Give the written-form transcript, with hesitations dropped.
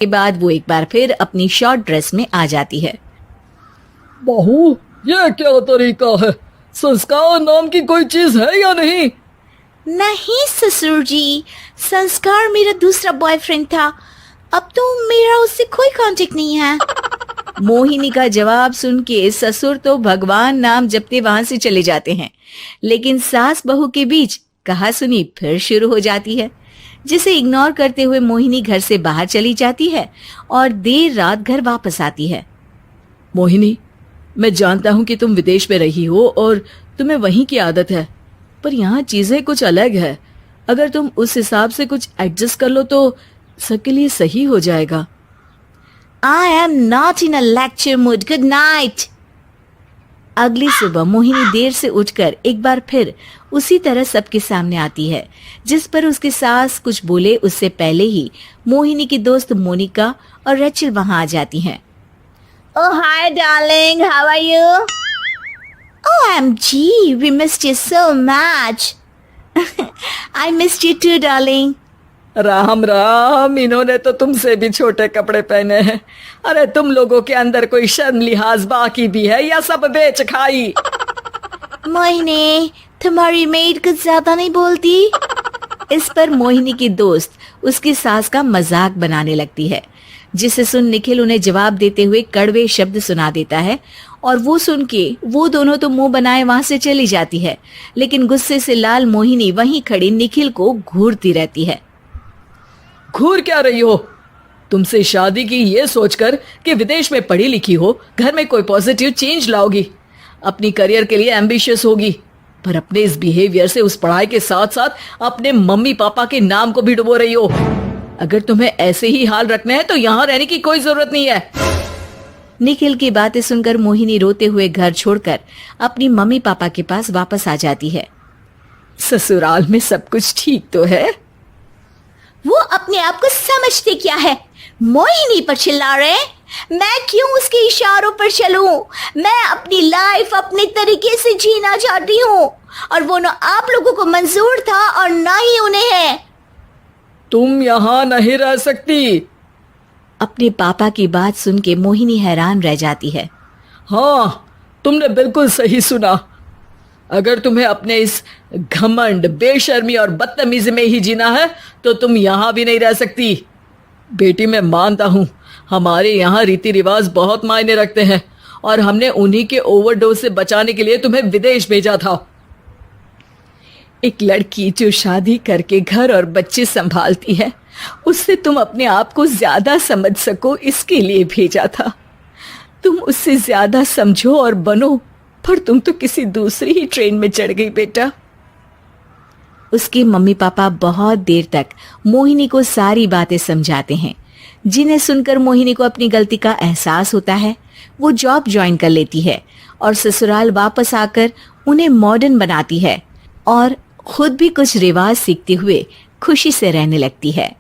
के बाद वो एक बार फिर अपनी शॉर्ट ड्रेस में आ जाती है। बहू, ये क्या तरीका है? संस्कार नाम की कोई चीज है या नहीं? नहीं ससुर जी, संस्कार मेरा दूसरा बॉयफ्रेंड था। अब तो मेरा उससे कोई कांटेक्ट नहीं है। मोहिनी का जवाब सुन के ससुर तो भगवान नाम जपते वहां से चले जाते हैं, लेकिन सास बहू के बीच कहासुनी फिर शुरू हो जाती है, जिसे इग्नोर करते हुए मोहिनी घर से बाहर चली जाती है और देर रात घर वापस आती है। मोहिनी, मैं जानता हूँ कि तुम विदेश में रही हो और तुम्हें वहीं की आदत है, पर यहाँ चीजें कुछ अलग है। अगर तुम उस हिसाब से कुछ एडजस्ट कर लो तो सबके लिए सही हो जाएगा। I am not in a lecture mood. Good night. अगली सुबह मोहिनी देर से उठकर एक बार फिर उसी तरह सबके सामने आती है, जिस पर उसकी सास कुछ बोले उससे पहले ही मोहिनी की दोस्त मोनिका और रेचल वहां आ जाती हैं। Oh hi darling, how are you? OMG, we missed you so much. I missed you too darling. Ram Ram, इन्होंने तो तुमसे भी छोटे कपड़े पहने हैं। अरे तुम लोगों के अंदर कोई शर्म लिहाज बाकी भी है या सब बेच खाई? मोहिनी, तुम्हारी मेड कुछ ज्यादा नहीं बोलती? इस पर मोहिनी की दोस्त उसकी सास का मजाक बनाने लगती है, जिसे सुन निखिल उन्हें जवाब देते हुए कड़वे शब्द सुना देता है और वो सुन के वो दोनों तो मुंह बनाए वहां से चली जाती है, लेकिन गुस्से से लाल मोहिनी वहीं खड़ी निखिल को घूरती रहती है। घूर क्या रही हो? तुमसे शादी की ये सोचकर कि विदेश में पढ़ी लिखी हो, घर में कोई पॉजिटिव चेंज लाओगी, अपनी करियर के लिए एम्बिशियस होगी, पर अपने इस बिहेवियर से उस पढ़ाई के साथ साथ अपने मम्मी पापा के नाम को भी डुबो रही हो। अगर तुम्हें ऐसे ही हाल रखने हैं तो यहाँ रहने की कोई जरूरत नहीं है। निखिल की बातें सुनकर मोहिनी रोते हुए घर छोड़कर अपनी मम्मी पापा के पास वापस आ जाती है। ससुराल में सब कुछ ठीक तो है? वो अपने आप को समझते क्या है? मोहिनी पर चिल्ला रहे? मैं क्यों उसके इशारों पर चलूं? मैं अपनी लाइफ अपने तरीके से जीना चाहती हूँ और वो ना आप लोगों को मंजूर था और ना ही उन्हें है। तुम यहाँ नहीं रह सकती। अपने पापा की बात सुन के मोहिनी हैरान रह जाती है। हाँ, तुमने बिल्कुल सही सुना। अगर तुम्हें अपने इस घमंड, बेशर्मी और बदतमीजी में ही जीना है तो तुम यहाँ भी नहीं रह सकती। बेटी, मैं मानता हूँ हमारे यहाँ रीति रिवाज बहुत मायने रखते हैं और हमने उन्हीं के ओवरडोज से बचाने के लिए तुम्हें विदेश भेजा था। एक लड़की जो शादी करके घर और बच्चे संभालती है, उससे तुम अपने आप को ज्यादा समझ सको इसके लिए भेजा था। तुम उससे ज्यादा समझो और बनो, पर तुम तो किसी दूसरी ही ट्रेन में चढ़ गई बेटा। उसके मम्मी पापा बहुत देर तक मोहिनी को सारी बातें समझाते हैं, जिन्हें सुनकर मोहिनी को अपनी गलती का एहसास होता है। वो जॉब ज्वाइन कर लेती है और ससुराल वापस आकर उन्हें मॉडर्न बनाती है और खुद भी कुछ रिवाज सीखते हुए खुशी से रहने लगती है।